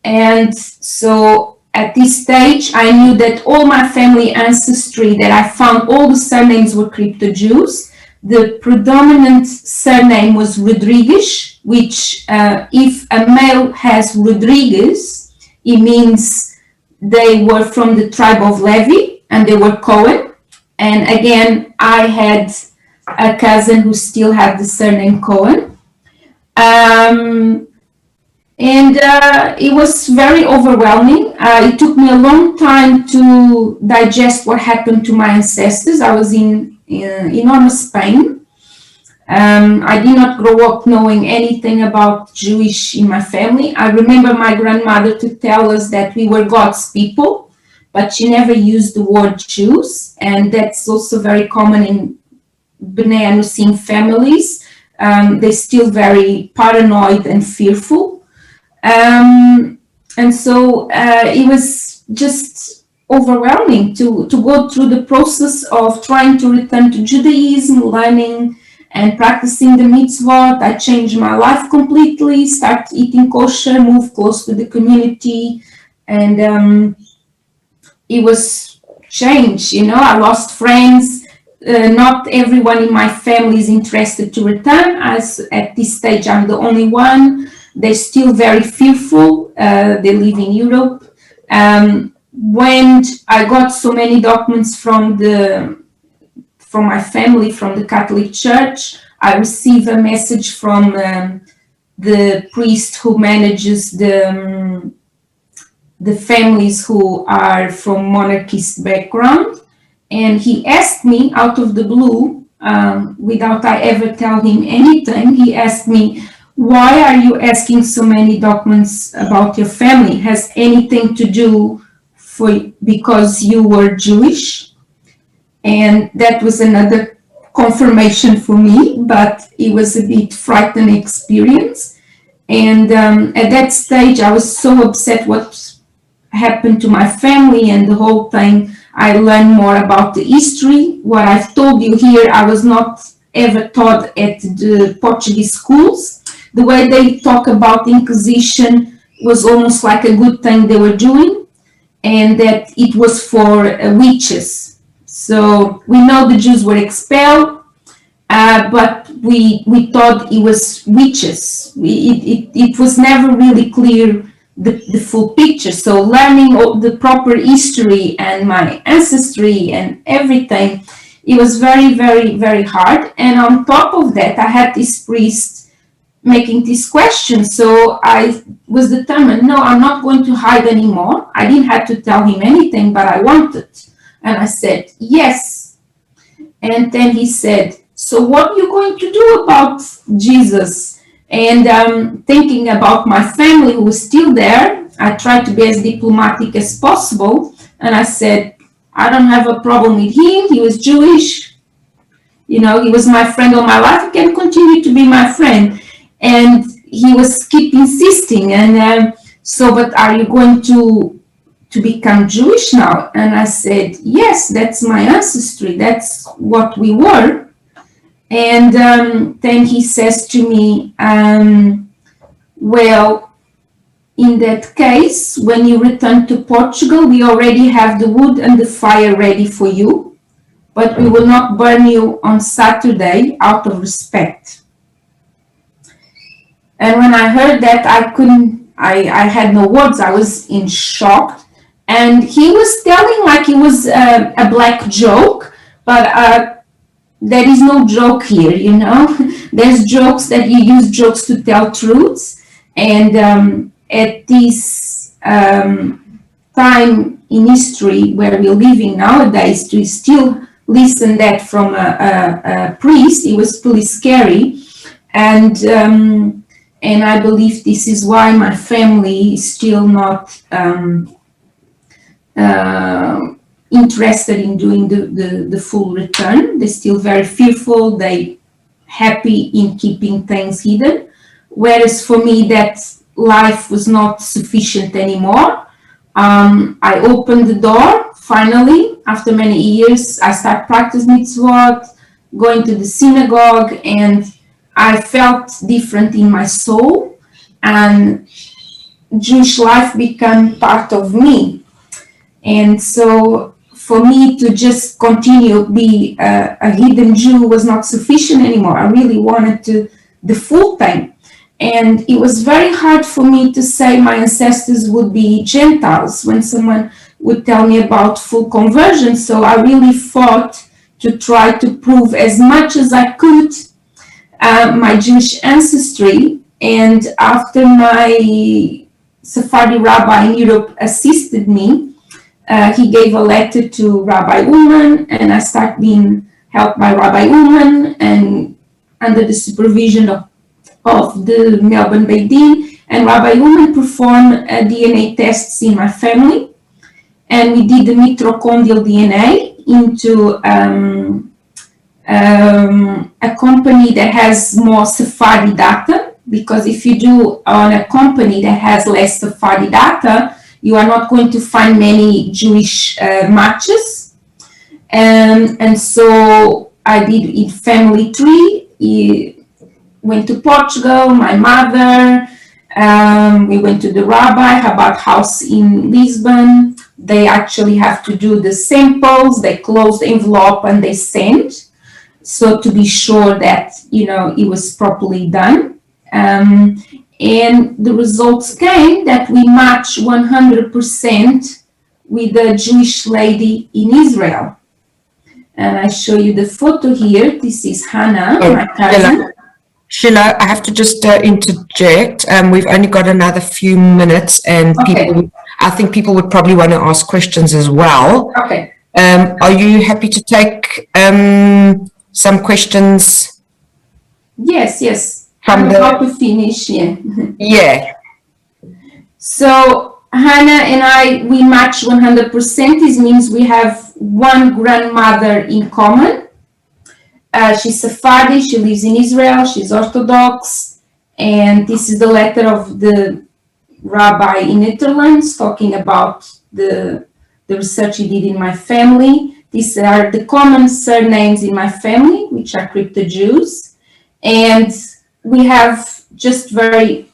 And so at this stage, I knew that all my family ancestry that I found, all the surnames were crypto-Jews. The predominant surname was Rodrigues, which if a male has Rodrigues, it means they were from the tribe of Levi and they were Cohen. And again, I had a cousin who still had the surname Cohen. It was very overwhelming. It took me a long time to digest what happened to my ancestors. I was in enormous pain. I did not grow up knowing anything about Jewish in my family. I remember my grandmother to tell us that we were God's people, but she never used the word Jews, and that's also very common in Bnei Anusim families. They're still very paranoid and fearful. And so it was just overwhelming to go through the process of trying to return to Judaism, learning and practicing the mitzvot. I changed my life completely, started eating kosher, moved close to the community, and it was change. I lost friends. Not everyone in my family is interested to return, as at this stage I'm the only one. They're still very fearful. They live in Europe. When I got so many documents from my family, from the Catholic Church, I received a message from the priest who manages the families who are from monarchist background, and he asked me out of the blue, without I ever tell him anything, he asked me, why are you asking so many documents about your family? Has anything to do because you were Jewish? And that was another confirmation for me, but it was a bit frightening experience. And at that stage, I was so upset what happened to my family and the whole thing. I learned more about the history. What I've told you here, I was not ever taught at the Portuguese schools. The way they talk about the Inquisition was almost like a good thing they were doing, and that it was for witches. So we know the Jews were expelled, but we thought it was witches. It was never really clear the full picture. So learning the proper history and my ancestry and everything, it was very, very, very hard. And on top of that, I had this priest making these questions. So I was determined, no, I'm not going to hide anymore. I didn't have to tell him anything, but I wanted. And I said, yes. And then he said, so what are you going to do about Jesus? And thinking about my family who was still there, I tried to be as diplomatic as possible. And I said, I don't have a problem with him. He was Jewish. He was my friend all my life. He can continue to be my friend. And he was keep insisting, and but are you going to become Jewish now? And I said, yes, that's my ancestry, that's what we were. And then he says to me, well, in that case, when you return to Portugal, we already have the wood and the fire ready for you, but we will not burn you on Saturday out of respect. And when I heard that, I had no words. I was in shock. And he was telling like it was a black joke, but there is no joke here, There's jokes that you use jokes to tell truths. And at this time in history where we're living nowadays, to still listen that from a priest, it was pretty scary. And I believe this is why my family is still not interested in doing the full return. They're still very fearful. They happy in keeping things hidden. Whereas for me, that life was not sufficient anymore. I opened the door, finally, after many years. I started practicing mitzvot, going to the synagogue, and I felt different in my soul. and Jewish life became part of me. And so for me to just continue be a hidden Jew was not sufficient anymore. I really wanted the full thing. And it was very hard for me to say my ancestors would be Gentiles when someone would tell me about full conversion. So I really fought to try to prove as much as I could my Jewish ancestry. And after my Sephardi rabbi in Europe assisted me, he gave a letter to Rabbi Ullman, and I started being helped by Rabbi Ullman and under the supervision of the Melbourne Beit Din. And Rabbi Ullman performed DNA tests in my family, and we did the mitochondrial DNA into a company that has more Sephardi data, because if you do on a company that has less Sephardi data, you are not going to find many Jewish matches. And so I did in family tree, went to Portugal, my mother, we went to the rabbi, Chabad house in Lisbon. They actually have to do the samples, they close the envelope and they send. So to be sure that, it was properly done. And the results came that we match 100% with a Jewish lady in Israel. And I show you the photo here. This is Hannah, my cousin. Shiloh, I have to just interject. We've only got another few minutes, and I think people would probably want to ask questions as well. Okay. Are you happy to take some questions? Yes. From I'm about to finish, yeah. Yeah. So Hannah and I, we match 100%. This means we have one grandmother in common. She's Sephardi, she lives in Israel, she's Orthodox, and this is the letter of the rabbi in Netherlands talking about the research he did in my family. These are the common surnames in my family, which are crypto-Jews. And we have, just very,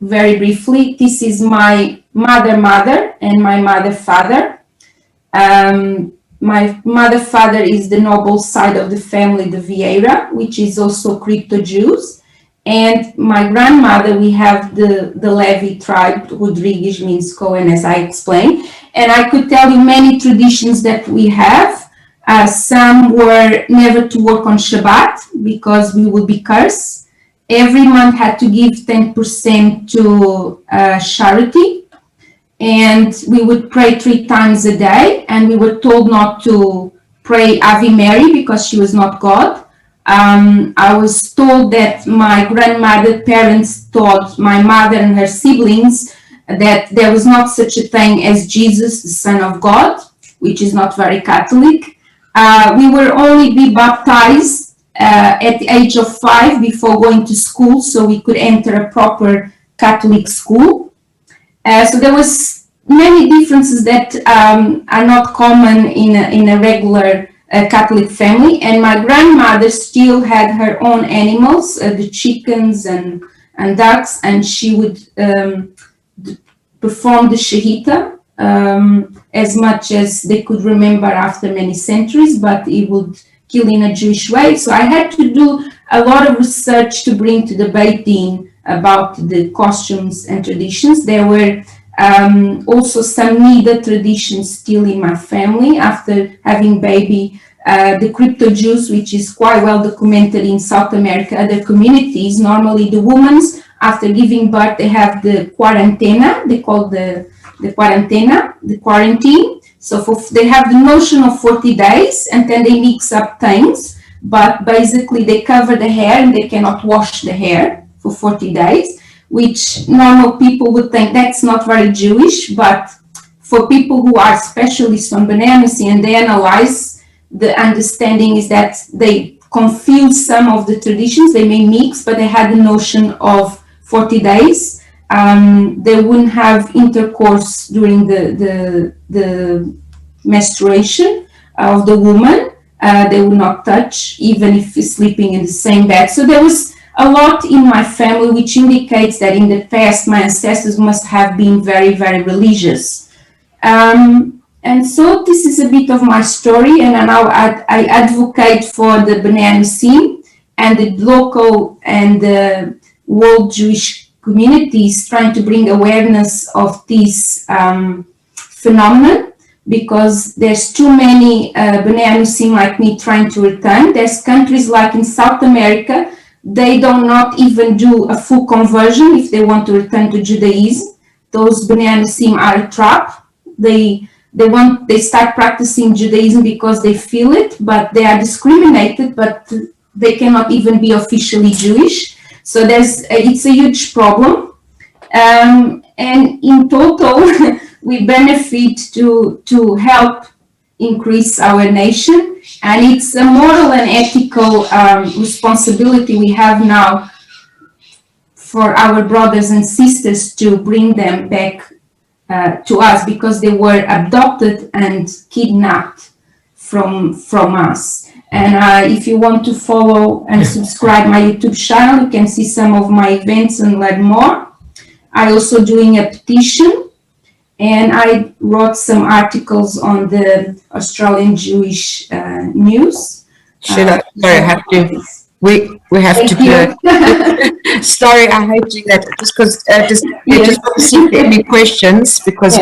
very briefly, this is my mother and my mother-father. My mother-father is the noble side of the family, the Vieira, which is also crypto-Jews. And my grandmother, we have the Levi tribe. Rodrigues means Cohen, as I explained. And I could tell you many traditions that we have. Some were never to work on Shabbat because we would be cursed. Every month had to give 10% to charity. And we would pray 3 times a day. And we were told not to pray Ave Mary because she was not God. I was told that my grandmother parents taught my mother and her siblings that there was not such a thing as Jesus, the Son of God, which is not very Catholic. We were only be baptized at the age of 5 before going to school, so we could enter a proper Catholic school. So there was many differences that are not common in a regular Catholic family. And my grandmother still had her own animals, the chickens and ducks, and she would perform the shehita as much as they could remember after many centuries, but it would kill in a Jewish way. So I had to do a lot of research to bring to the Beit Din about the costumes and traditions. There were also some Nida traditions still in my family after having baby. The crypto-Jews, which is quite well documented in South America, other communities, normally the women, after giving birth, they have the quarantena, they call the quarantine. So they have the notion of 40 days, and then they mix up things, but basically they cover the hair and they cannot wash the hair for 40 days, which normal people would think that's not very Jewish, but for people who are specialists on bananas and they analyze, the understanding is that they confuse some of the traditions, they may mix, but they had the notion of 40 days. They wouldn't have intercourse during the menstruation of the woman. They would not touch, even if sleeping in the same bed. So there was a lot in my family, which indicates that in the past my ancestors must have been very, very religious. And so this is a bit of my story, and now I advocate for the Bnei Anusim and the local and the world Jewish communities, trying to bring awareness of this phenomenon, because there's too many Bnei Anusim like me trying to return. There's countries like in South America, they do not even do a full conversion if they want to return to Judaism. Those Bnei Anusim are a trap. They start practicing Judaism because they feel it, but they are discriminated, but they cannot even be officially Jewish. So it's a huge problem. And in total, we benefit to help increase our nation. And it's a moral and ethical responsibility we have now for our brothers and sisters to bring them back to us, because they were adopted and kidnapped from us. And if you want to follow and subscribe my YouTube channel, you can see some of my events and learn more. I also doing a petition, and I wrote some articles on the Australian Jewish news. Shiloh, sorry, I have to. We have Thank to do. Sorry, I hate doing that. Just because just want to see if there are any questions, because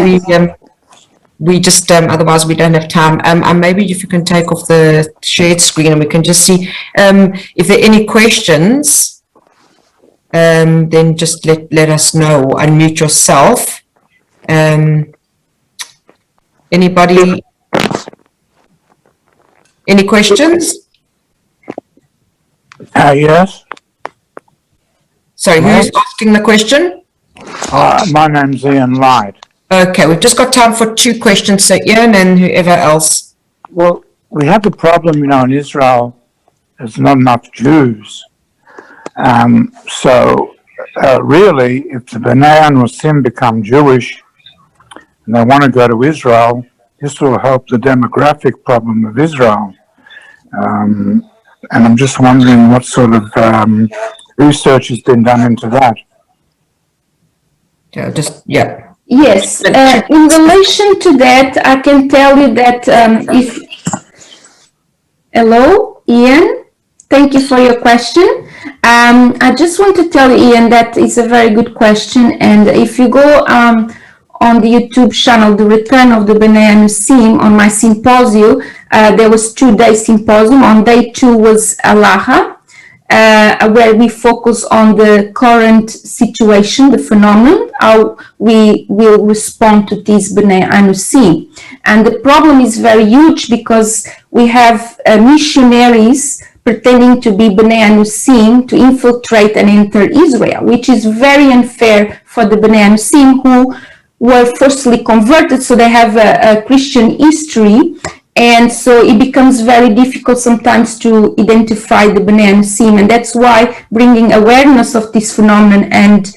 we just otherwise we don't have time. Maybe if you can take off the shared screen and we can just see if there are any questions. Then just let us know. Unmute yourself. Anybody? Any questions? Yes. Sorry, who's asking the question? My name's Ian Light. Okay, we've just got time for 2 questions, so Ian and whoever else. Well, we have the problem, in Israel, there's not enough Jews. So really, if the Bnei Anusim become Jewish and they want to go to Israel, this will help the demographic problem of Israel. And I'm just wondering what sort of research has been done into that. Yes, in relation to that, I can tell you that hello, Ian, thank you for your question. I just want to tell you, Ian, that is a very good question. And if you go on the YouTube channel, The Return of the Bnei Anusim, on my symposium, there was 2-day symposium. On day 2 was Alaha, where we focus on the current situation, the phenomenon, how we will respond to these Bnei Anusim. And the problem is very huge, because we have missionaries pretending to be Bnei Anusim to infiltrate and enter Israel, which is very unfair for the Bnei Anusim, who were firstly converted, so they have a Christian history. And so it becomes very difficult sometimes to identify the Bnei Anusim, and that's why bringing awareness of this phenomenon and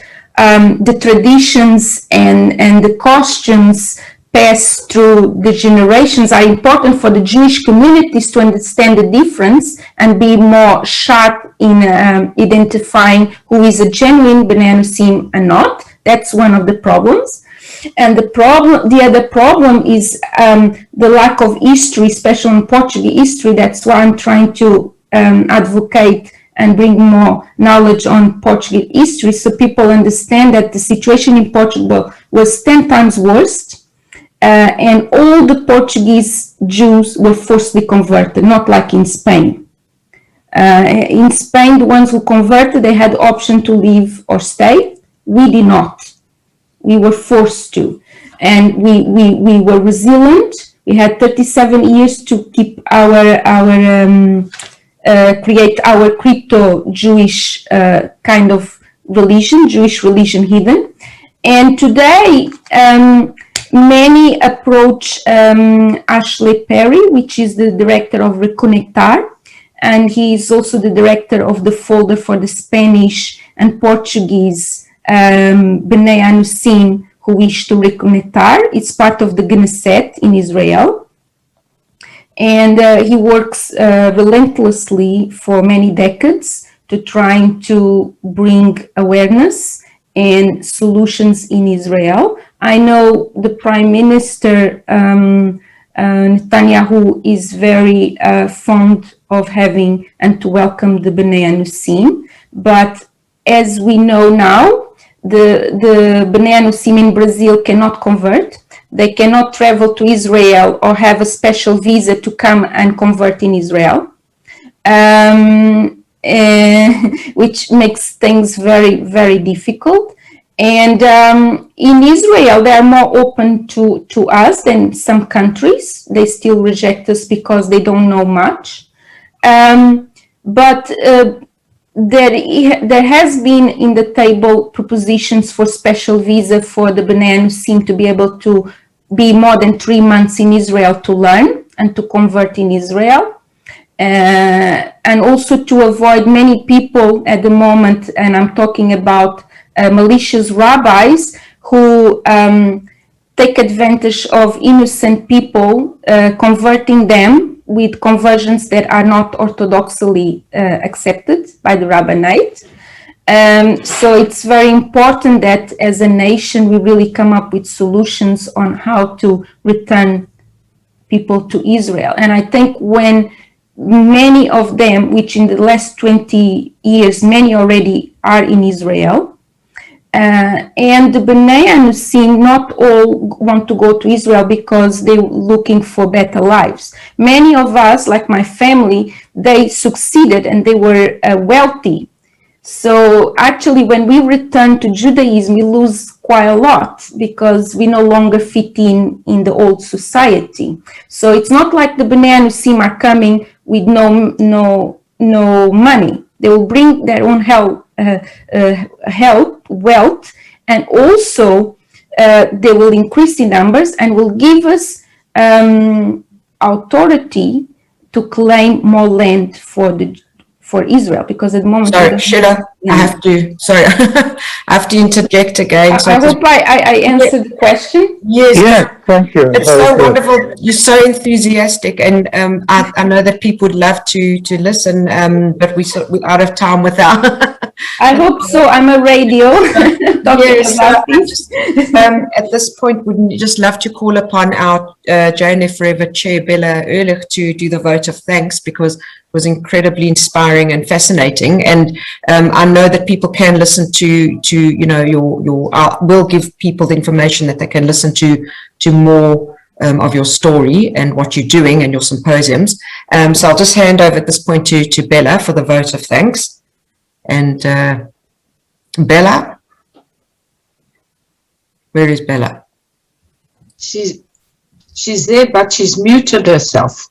the traditions and the costumes passed through the generations are important for the Jewish communities to understand the difference and be more sharp in identifying who is a genuine Bnei Anusim and not. That's one of the problems. And the other problem is the lack of history, especially in Portuguese history. That's why I'm trying to advocate and bring more knowledge on Portuguese history, so people understand that the situation in Portugal was 10 times worse, and all the Portuguese Jews were forcibly converted, not like in Spain. In Spain, the ones who converted, they had the option to leave or stay. We did not. We were forced to, and we were resilient. We had 37 years to keep create our crypto-Jewish kind of religion, Jewish religion hidden. And today, many approach Ashley Perry, which is the director of Reconectar, and he is also the director of the folder for the Spanish and Portuguese Bnei Anusim who wish to reconectar. It's part of the Knesset in Israel. And he works relentlessly for many decades to trying to bring awareness and solutions in Israel. I know the Prime Minister Netanyahu is very fond of having and to welcome the Bnei Anusim, but as we know now, the Bnei Anusim in Brazil cannot convert. They cannot travel to Israel or have a special visa to come and convert in Israel, which makes things very, very difficult. And in Israel, they are more open to us than some countries. They still reject us because they don't know much. But there has been in the table propositions for special visa for the Bnei Anusim to be able to be more than 3 months in Israel to learn and to convert in Israel. And also to avoid many people at the moment, and I'm talking about malicious rabbis who take advantage of innocent people, converting them with conversions that are not orthodoxly accepted by the rabbinate. So it's very important that as a nation we really come up with solutions on how to return people to Israel. And I think when many of them, which in the last 20 years, many already are in Israel, and the Bnei Anusim, not all want to go to Israel because they're looking for better lives. Many of us, like my family, they succeeded and they were wealthy. So actually, when we return to Judaism, we lose quite a lot because we no longer fit in the old society. So it's not like the Bnei Anusim are coming with no money. They will bring their own wealth, and also they will increase in numbers and will give us authority to claim more land for Israel, because at the moment. Sorry, Shiloh, I have to. Sorry, I have to interject again. I hope I answered the question. Yes. Yeah, thank you. It's Very so good. wonderful. You're so enthusiastic, and I know that people would love to listen, but we're out of time without. I hope so. I'm a radio talking Yes, about I this. just, at this point, would just love to call upon our JNForever Chair, Bella Ehrlich, to do the vote of thanks, because it was incredibly inspiring and fascinating. And I know that people can listen to you know, we'll give people the information that they can listen to more of your story and what you're doing and your symposiums. So I'll just hand over at this point to Bella for the vote of thanks. And Bella, where is Bella? She's there, but she's muted herself.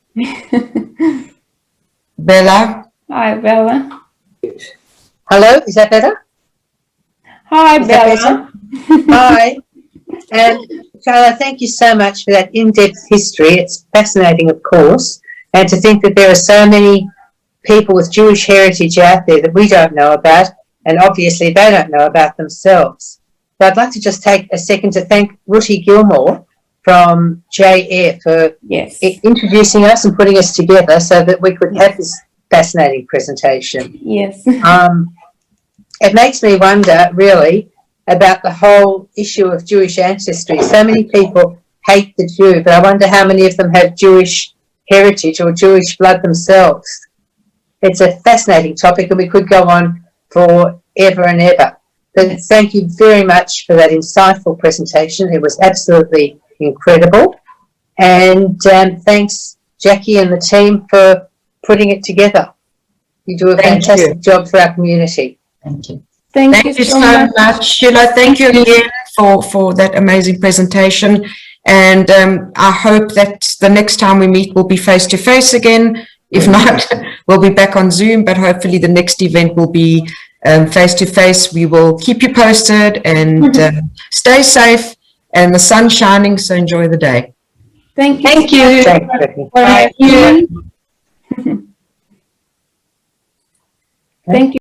Bella? Hi, Bella. Hello, is that better? Hi, Is that Bella. Hi. Carla, thank you so much for that in-depth history. It's fascinating, of course. And to think that there are so many people with Jewish heritage out there that we don't know about, and obviously they don't know about themselves. So I'd like to just take a second to thank Ruti Gilmore from JF for introducing us and putting us together so that we could have this fascinating presentation. Yes. It makes me wonder, really, about the whole issue of Jewish ancestry. So many people hate the Jew, but I wonder how many of them have Jewish heritage or Jewish blood themselves. It's a fascinating topic, and we could go on forever and ever. But thank you very much for that insightful presentation. It was absolutely incredible. And thanks, Jackie and the team, for putting it together. You do a fantastic job for our community. Thank you. Thank you so much. Sheila. Thank you again for that amazing presentation. And I hope that the next time we meet will be face-to-face again. If not, we'll be back on Zoom, but hopefully the next event will be face-to-face. We will keep you posted, and stay safe, and the sun's shining, so enjoy the day. Thank you. Thank you. Thank you. Thank you.